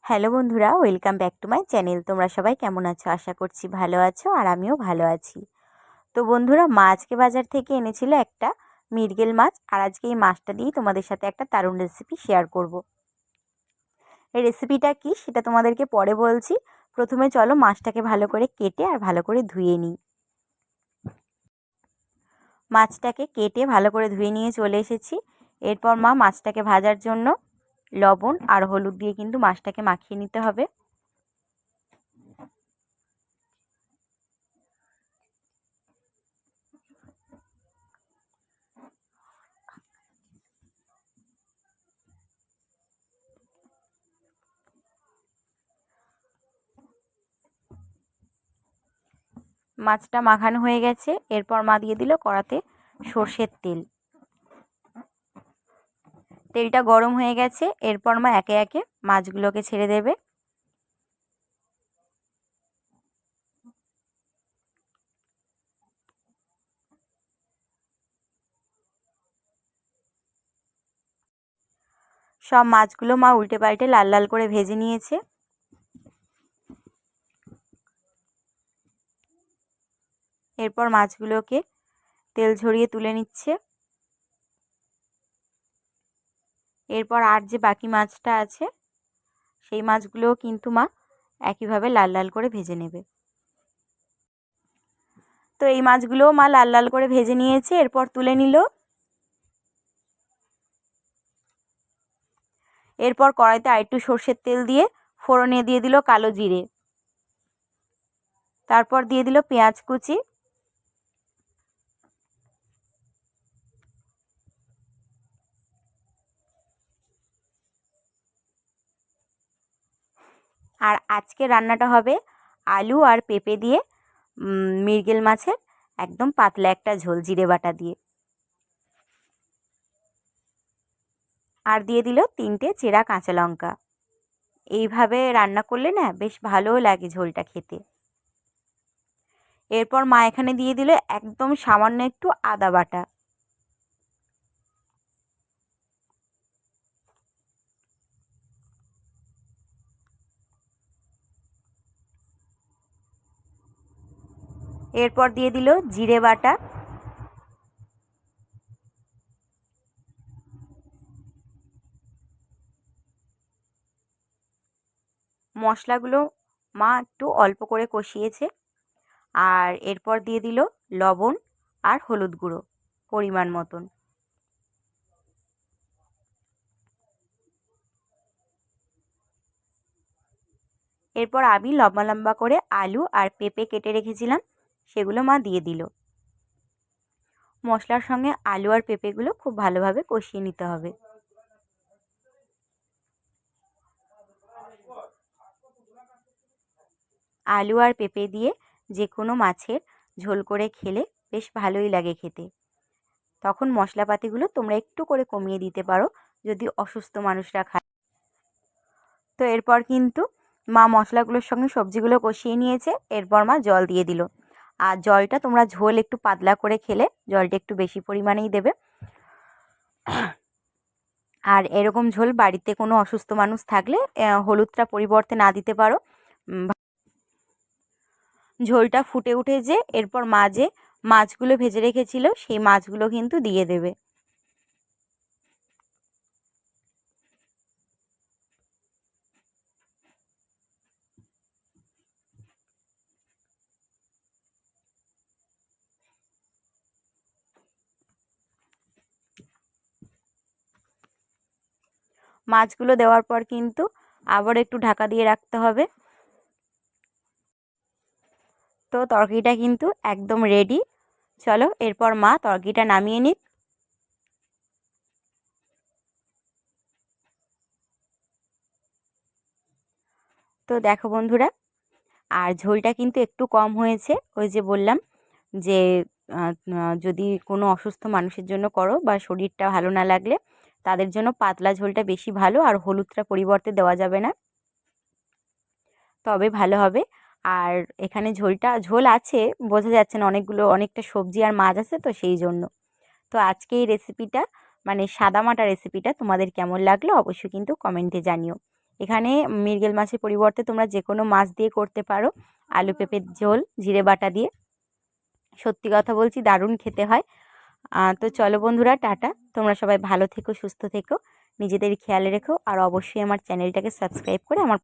Hello বন্ধুরা, welcome back to my channel. তোমরা সবাই কেমন আছো? আশা করছি ভালো আছো, আর আমিও ভালো আছি। তো বন্ধুরা, মা আজকে বাজার থেকে এনেছিল একটা মৃগেল মাছ, আর আজকে এই মাছটা দিয়েই তোমাদের সাথে একটা দারুণ রেসিপি শেয়ার করব। এই রেসিপিটা কি সেটা তোমাদেরকে পরে বলছি। প্রথমে চলো মাছটাকে ভালো করে কেটে আর ভালো করে ধুয়ে নিই। মাছটাকে কেটে ভালো করে ধুয়ে নিয়ে চলে এসেছি। এরপর মা মাছটাকে ভাজার জন্য লবণ আর হলুদ দিয়ে কিন্তু মাছটাকে মাখিয়ে নিতে হবে। মাছটা মাখানো হয়ে গেছে। এরপর মা দিয়ে দিল কড়াতে সর্ষের তেল। তেলটা গরম হয়ে গেছে। এরপর মা একে একে মাছগুলোকে ছেড়ে দেবে। সব মাছগুলো মা উল্টে পাল্টে লাল লাল করে ভেজে নিয়েছে। এরপর মাছগুলোকে তেল ঝরিয়ে তুলে নিচ্ছে। এরপর আর যে বাকি মাছটা আছে সেই মাছগুলোও কিন্তু মা একইভাবে লাল লাল করে ভেজে নেবে। তো এই মাছগুলোও মা লাল লাল করে ভেজে নিয়েছে। এরপর তুলে নিল। এরপর কড়াইতে আরেকটু সর্ষের তেল দিয়ে ফোড়নে দিয়ে দিল কালো জিরে। তারপর দিয়ে দিল পেঁয়াজ কুচি। আর আজকে রান্নাটা হবে আলু আর পেঁপে দিয়ে মৃগেল মাছের একদম পাতলা একটা ঝোল জিরে বাটা দিয়ে। আর দিয়ে দিল 3টে চেরা কাঁচা লঙ্কা। এইভাবে রান্না করলে না বেশ ভালোও লাগে ঝোলটা খেতে। এরপর মা এখানে দিয়ে দিল একদম সামান্য একটু আদা বাটা। এরপর দিয়ে দিল জিরে বাটা। মশলাগুলো মা একটু অল্প করে কষিয়েছে। আর এরপর দিয়ে দিল লবণ আর হলুদ গুঁড়ো পরিমাণ মতন। এরপর আমি লম্বা লম্বা করে আলু আর পেঁপে কেটে রেখেছিলাম, সেগুলো মা দিয়ে দিল। মশলার সঙ্গে আলু আর পেঁপেগুলো খুব ভালোভাবে কষিয়ে নিতে হবে। আলু আর পেঁপে দিয়ে যে কোনো মাছের ঝোল করে খেলে বেশ ভালোই লাগে খেতে। তখন মশলাপাতিগুলো তোমরা একটু করে কমিয়ে দিতে পারো যদি অসুস্থ মানুষরা খায়। তো এরপর কিন্তু মা মশলাগুলোর সঙ্গে সবজিগুলো কষিয়ে নিয়েছে। এরপর মা জল দিয়ে দিল। আর জলটা তোমরা ঝোল একটু পাতলা করে খেলে জলটা একটু বেশি পরিমাণেই দেবে। আর এরকম ঝোল বাড়িতে কোনো অসুস্থ মানুষ থাকলে হলুদটা পরিবর্তে না দিতে পারো। ঝোলটা ফুটে উঠেছে। এরপর মা যে মাছগুলো ভেজে রেখেছিল সেই মাছগুলো কিন্তু দিয়ে দেবে। মাছগুলো দেওয়ার পর কিন্তু আবার একটু ঢাকা দিয়ে রাখতে হবে। তো তরকারিটা কিন্তু একদম রেডি। চলো এরপর মা তরকারিটা নামিয়ে নিক। তো দেখো বন্ধুরা, আর ঝোলটা কিন্তু একটু কম হয়েছে। ওই যে বললাম যে যদি কোনো অসুস্থ মানুষের জন্য করো বা শরীরটা ভালো না লাগলে তাদের জন্য পাতলা ঝোলটা বেশি ভালো, আর হলুদটা পরিবর্তে দেওয়া যাবে না, তবে ভালো হবে। আর এখানে ঝোল আছে বোঝা যাচ্ছে না, অনেকটা সবজি আর মাছ আছে তো সেই জন্য। তো আজকে এই রেসিপিটা মানে সাদামাটা রেসিপিটা তোমাদের কেমন লাগলো অবশ্যই কিন্তু কমেন্টে জানিও। এখানে মৃগেল মাছের পরিবর্তে তোমরা যে কোনো মাছ দিয়ে করতে পারো। আলু পেঁপের ঝোল জিরে বাটা দিয়ে, সত্যি কথা বলছি দারুণ খেতে হয়। তো চলো বন্ধুরা, টাটা। তোমরা সবাই ভালো থেকো, সুস্থ থেকো, নিজেদের খেয়াল রেখো, আর অবশ্যই আমার চ্যানেলটাকে সাবস্ক্রাইব করে আমার